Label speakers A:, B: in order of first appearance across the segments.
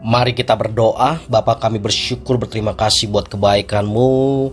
A: Mari kita berdoa. Bapa, kami bersyukur, berterima kasih buat kebaikan-Mu.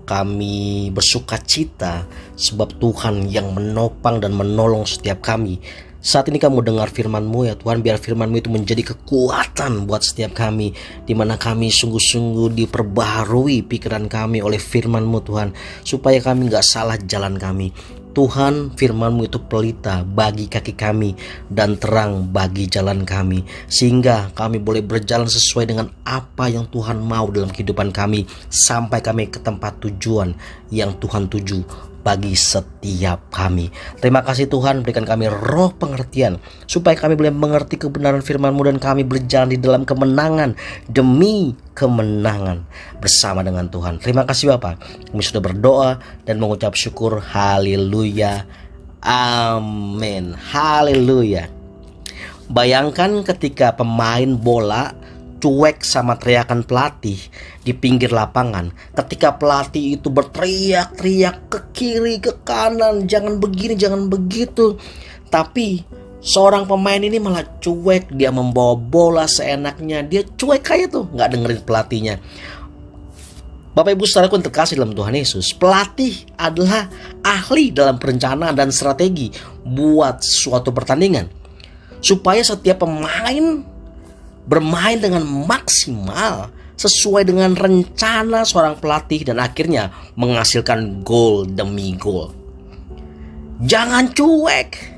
A: Kami bersuka cita sebab Tuhan yang menopang dan menolong setiap kami. Saat ini kamu dengar firman-Mu ya Tuhan, biar firman-Mu itu menjadi kekuatan buat setiap kami, di mana kami sungguh-sungguh diperbaharui pikiran kami oleh firman-Mu Tuhan, supaya kami gak salah jalan kami. Tuhan, firman-Mu itu pelita bagi kaki kami dan terang bagi jalan kami, sehingga kami boleh berjalan sesuai dengan apa yang Tuhan mau dalam kehidupan kami, sampai kami ke tempat tujuan yang Tuhan tuju bagi setiap kami. Terima kasih Tuhan, berikan kami roh pengertian supaya kami boleh mengerti kebenaran firman-Mu dan kami berjalan di dalam kemenangan demi kemenangan bersama dengan Tuhan. Terima kasih Bapa, kami sudah berdoa dan mengucap syukur. Haleluya, amin, haleluya. Bayangkan ketika pemain bola cuek sama teriakan pelatih di pinggir lapangan. Ketika pelatih itu berteriak-teriak ke kiri, ke kanan, jangan begini, jangan begitu. Tapi seorang pemain ini malah cuek. Dia membawa bola seenaknya. Dia cuek kayak tuh, gak dengerin pelatihnya. Bapak Ibu saudaraku yang terkasih dalam Tuhan Yesus, pelatih adalah ahli dalam perencanaan dan strategi buat suatu pertandingan, supaya setiap pemain bermain dengan maksimal sesuai dengan rencana seorang pelatih dan akhirnya menghasilkan gol demi gol. Jangan cuek.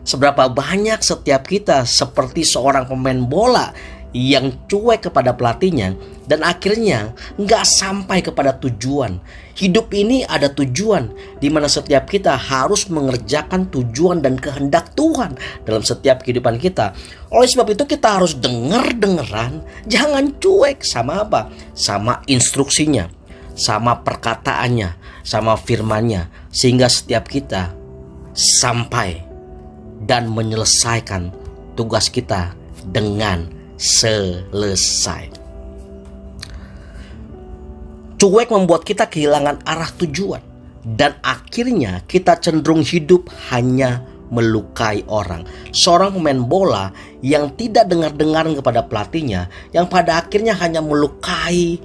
A: Seberapa banyak setiap kita seperti seorang pemain bola yang cuek kepada pelatihnya dan akhirnya gak sampai kepada tujuan. Hidup ini ada tujuan, di mana setiap kita harus mengerjakan tujuan dan kehendak Tuhan dalam setiap kehidupan kita. Oleh sebab itu kita harus dengeran, jangan cuek sama apa? Sama instruksinya, sama perkataannya, sama firmannya, sehingga setiap kita sampai dan menyelesaikan tugas kita dengan selesai. Cuek membuat kita kehilangan arah tujuan, dan akhirnya kita cenderung hidup hanya melukai orang. Seorang pemain bola yang tidak dengar-dengaran kepada pelatihnya, yang pada akhirnya hanya melukai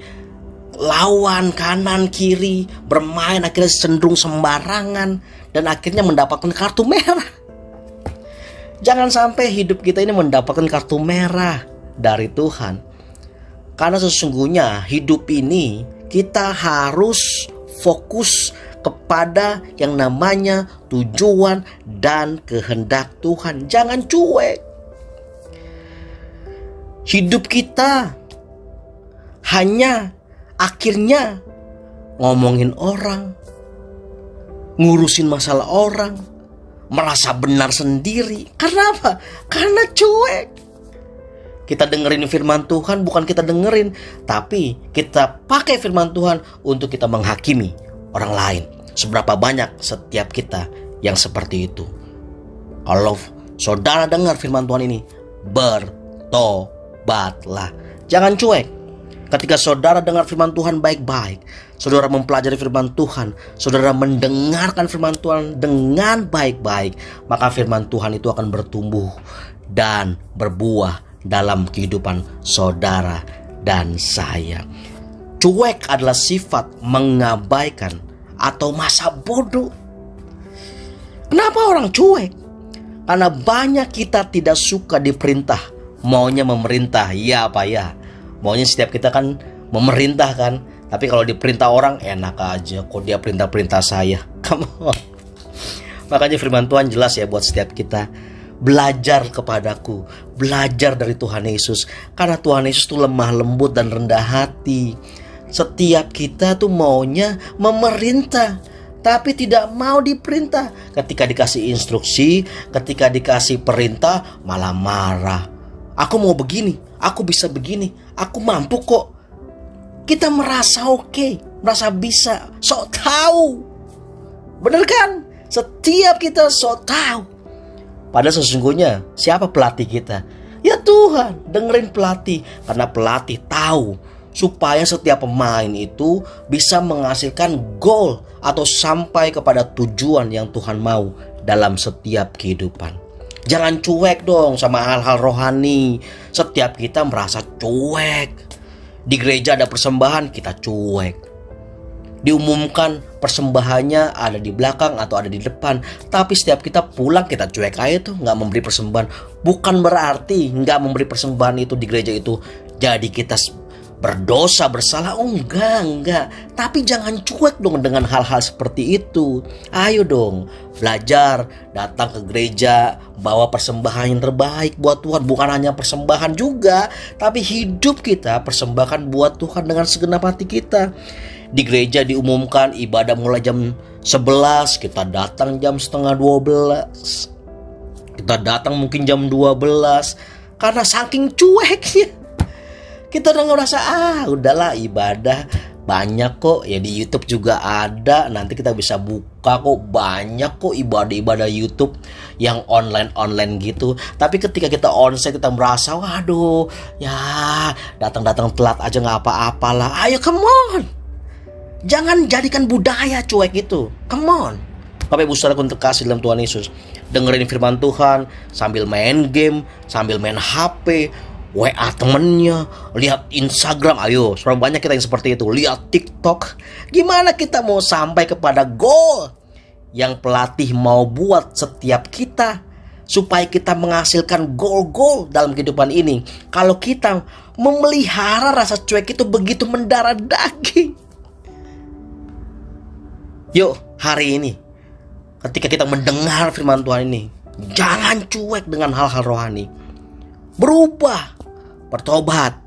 A: lawan kanan kiri, bermain akhirnya cenderung sembarangan dan akhirnya mendapatkan kartu merah. Jangan sampai hidup kita ini mendapatkan kartu merah dari Tuhan. Karena sesungguhnya hidup ini kita harus fokus kepada yang namanya tujuan dan kehendak Tuhan. Jangan cuek. Hidup kita hanya akhirnya ngomongin orang, ngurusin masalah orang, merasa benar sendiri. Karena apa? Karena cuek. Kita dengerin firman Tuhan, bukan kita dengerin, tapi kita pakai firman Tuhan untuk kita menghakimi orang lain. Seberapa banyak setiap kita yang seperti itu? Kalau saudara dengar firman Tuhan ini, bertobatlah. Jangan cuek. Ketika saudara dengar firman Tuhan baik-baik, saudara mempelajari firman Tuhan, saudara mendengarkan firman Tuhan dengan baik-baik, maka firman Tuhan itu akan bertumbuh dan berbuah dalam kehidupan saudara dan saya. Cuek adalah sifat mengabaikan atau masa bodoh. Kenapa orang cuek? Karena banyak kita tidak suka diperintah, maunya memerintah. Ya apa ya? Maunya setiap kita kan memerintah kan. Tapi kalau diperintah orang enak aja, kok dia perintah-perintah saya. Come on. Makanya firman Tuhan jelas ya buat setiap kita. Belajar kepadaku, belajar dari Tuhan Yesus. Karena Tuhan Yesus itu lemah lembut dan rendah hati. Setiap kita tuh maunya memerintah, tapi tidak mau diperintah. Ketika dikasih instruksi, ketika dikasih perintah, malah marah. Aku mau begini, aku bisa begini, aku mampu kok. Kita merasa oke, merasa bisa, sok tahu. Bener kan? Setiap kita sok tahu. Padahal sesungguhnya siapa pelatih kita? Ya Tuhan. Dengerin pelatih, karena pelatih tahu supaya setiap pemain itu bisa menghasilkan gol atau sampai kepada tujuan yang Tuhan mau dalam setiap kehidupan. Jangan cuek dong sama hal-hal rohani. Setiap kita merasa cuek. Di gereja ada persembahan, kita cuek. Diumumkan persembahannya ada di belakang atau ada di depan, tapi setiap kita pulang kita cuek aja tuh, nggak memberi persembahan. Bukan berarti nggak memberi persembahan itu di gereja itu jadi kita berdosa, bersalah. Oh enggak. Tapi jangan cuek dong dengan hal-hal seperti itu. Ayo dong belajar, datang ke gereja, bawa persembahan yang terbaik buat Tuhan. Bukan hanya persembahan juga, tapi hidup kita persembahkan buat Tuhan dengan segenap hati kita. Di gereja diumumkan ibadah mulai jam 11, kita datang jam setengah 12. Kita datang mungkin jam 12. Karena saking cueknya, kita udah ngerasa udahlah ibadah banyak kok ya, di YouTube juga ada, nanti kita bisa buka kok, banyak kok ibadah-ibadah YouTube yang online gitu. Tapi ketika kita onsite kita merasa waduh ya datang telat aja nggak apa-apalah. Ayo come on, jangan jadikan budaya cuek itu. Come on. Bapak Ibu Saudara yang terkasih dalam Tuhan Yesus, dengerin firman Tuhan sambil main game, sambil main HP, WA temennya, lihat Instagram. Ayo, seberapa banyak kita yang seperti itu. Lihat TikTok. Gimana kita mau sampai kepada goal yang pelatih mau buat setiap kita, supaya kita menghasilkan gol-gol dalam kehidupan ini, kalau kita memelihara rasa cuek itu begitu mendarah daging? Yuk, hari ini ketika kita mendengar firman Tuhan ini, jangan cuek dengan hal-hal rohani. Berubah, bertobat,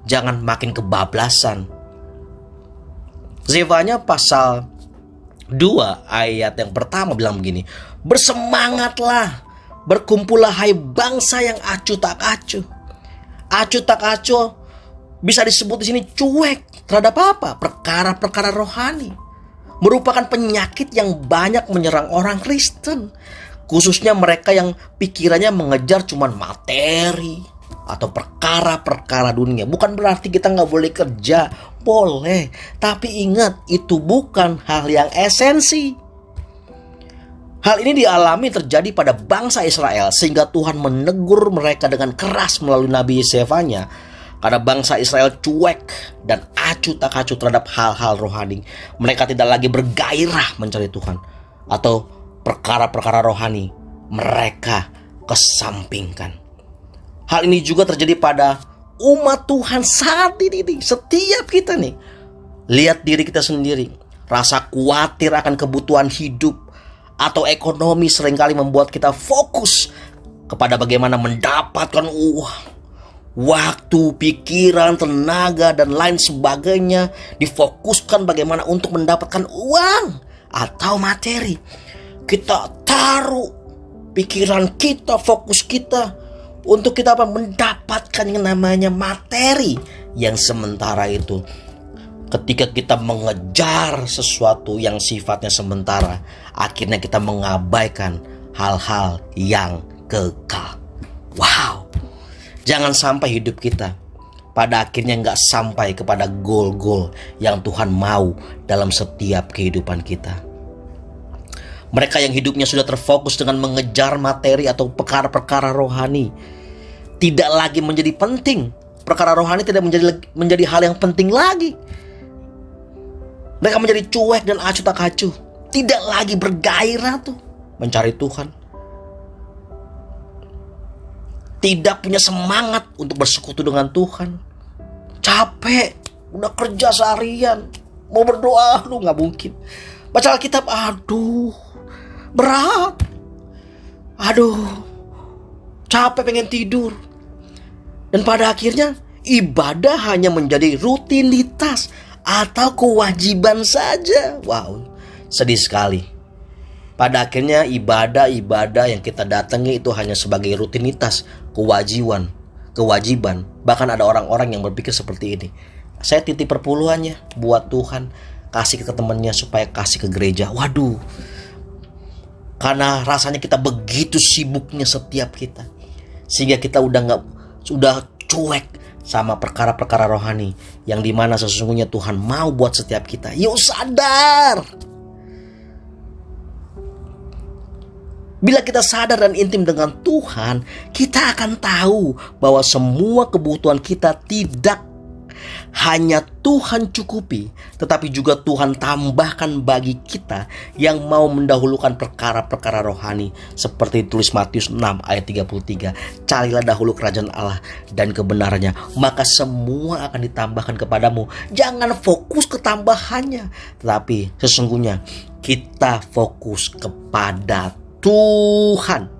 A: jangan makin kebablasan. Zefanya pasal 2 ayat yang pertama bilang begini, bersemangatlah, berkumpullah hai bangsa yang acuh tak acuh. Acuh tak acuh bisa disebut di sini cuek terhadap apa? Perkara-perkara rohani. Merupakan penyakit yang banyak menyerang orang Kristen, khususnya mereka yang pikirannya mengejar cuman materi atau perkara-perkara dunia. Bukan berarti kita gak boleh kerja, boleh. Tapi ingat, itu bukan hal yang esensi. Hal ini dialami terjadi pada bangsa Israel, sehingga Tuhan menegur mereka dengan keras melalui Nabi Zefanya. Karena bangsa Israel cuek dan acuh tak acuh terhadap hal-hal rohani. Mereka tidak lagi bergairah mencari Tuhan, atau perkara-perkara rohani mereka kesampingkan. Hal ini juga terjadi pada umat Tuhan saat ini. Setiap kita nih, lihat diri kita sendiri. Rasa khawatir akan kebutuhan hidup atau ekonomi seringkali membuat kita fokus kepada bagaimana mendapatkan uang. Waktu, pikiran, tenaga, dan lain sebagainya difokuskan bagaimana untuk mendapatkan uang atau materi. Kita taruh pikiran kita, fokus kita untuk kita mendapatkan yang namanya materi yang sementara itu. Ketika kita mengejar sesuatu yang sifatnya sementara, akhirnya kita mengabaikan hal-hal yang kekal. Wow. Jangan sampai hidup kita pada akhirnya gak sampai kepada goal-goal yang Tuhan mau dalam setiap kehidupan kita. Mereka yang hidupnya sudah terfokus dengan mengejar materi atau perkara-perkara rohani tidak lagi menjadi penting. Perkara rohani tidak menjadi hal yang penting lagi. Mereka menjadi cuek dan acuh tak acuh, tidak lagi bergairah tuh mencari Tuhan. Tidak punya semangat untuk bersekutu dengan Tuhan. Capek, udah kerja seharian, mau berdoa, gak mungkin. Baca Alkitab, berat. Capek, pengen tidur. Dan pada akhirnya ibadah hanya menjadi rutinitas atau kewajiban saja. Wow, sedih sekali. Pada akhirnya ibadah yang kita datangi itu hanya sebagai rutinitas, kewajiban. Bahkan ada orang-orang yang berpikir seperti ini. Saya titip perpuluhannya buat Tuhan, kasih ke temannya supaya kasih ke gereja. Waduh. Karena rasanya kita begitu sibuknya setiap kita, sehingga kita sudah cuek sama perkara-perkara rohani yang dimana sesungguhnya Tuhan mau buat setiap kita. Yuk sadar. Bila kita sadar dan intim dengan Tuhan, kita akan tahu bahwa semua kebutuhan kita tidak hanya Tuhan cukupi, tetapi juga Tuhan tambahkan bagi kita yang mau mendahulukan perkara-perkara rohani. Seperti tulis Matius 6 ayat 33. Carilah dahulu kerajaan Allah dan kebenarannya, maka semua akan ditambahkan kepadamu. Jangan fokus ke tambahannya, tetapi sesungguhnya kita fokus kepada Tuhan.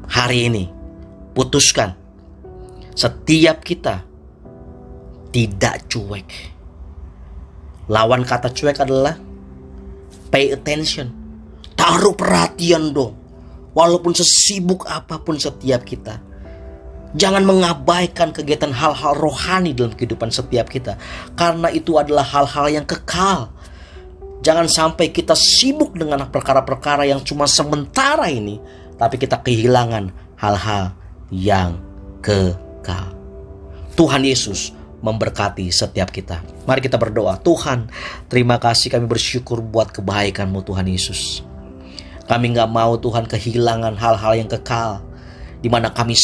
A: Hari ini putuskan setiap kita tidak cuek. Lawan kata cuek adalah pay attention. Taruh perhatian dong. Walaupun sesibuk apapun setiap kita, jangan mengabaikan kegiatan hal-hal rohani dalam kehidupan setiap kita, karena itu adalah hal-hal yang kekal. Jangan sampai kita sibuk dengan perkara-perkara yang cuma sementara ini, tapi kita kehilangan hal-hal yang kekal. Tuhan Yesus memberkati setiap kita. Mari kita berdoa. Tuhan, terima kasih, kami bersyukur buat kebaikan-Mu Tuhan Yesus. Kami gak mau Tuhan kehilangan hal-hal yang kekal, di mana kami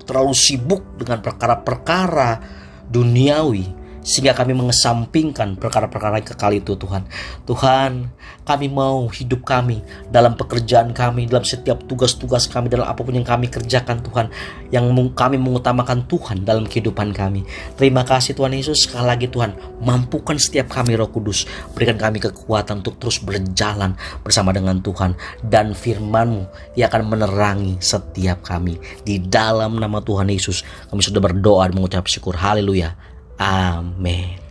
A: terlalu sibuk dengan perkara-perkara duniawi, sehingga kami mengesampingkan perkara-perkara yang kekal itu Tuhan. Tuhan, kami mau hidup kami, dalam pekerjaan kami, dalam setiap tugas-tugas kami, dalam apapun yang kami kerjakan Tuhan, yang kami mengutamakan Tuhan dalam kehidupan kami. Terima kasih Tuhan Yesus. Sekali lagi Tuhan, mampukan setiap kami Roh Kudus. Berikan kami kekuatan untuk terus berjalan bersama dengan Tuhan, dan firman-Mu yang akan menerangi setiap kami. Di dalam nama Tuhan Yesus kami sudah berdoa dan mengucap syukur. Haleluya. Amin.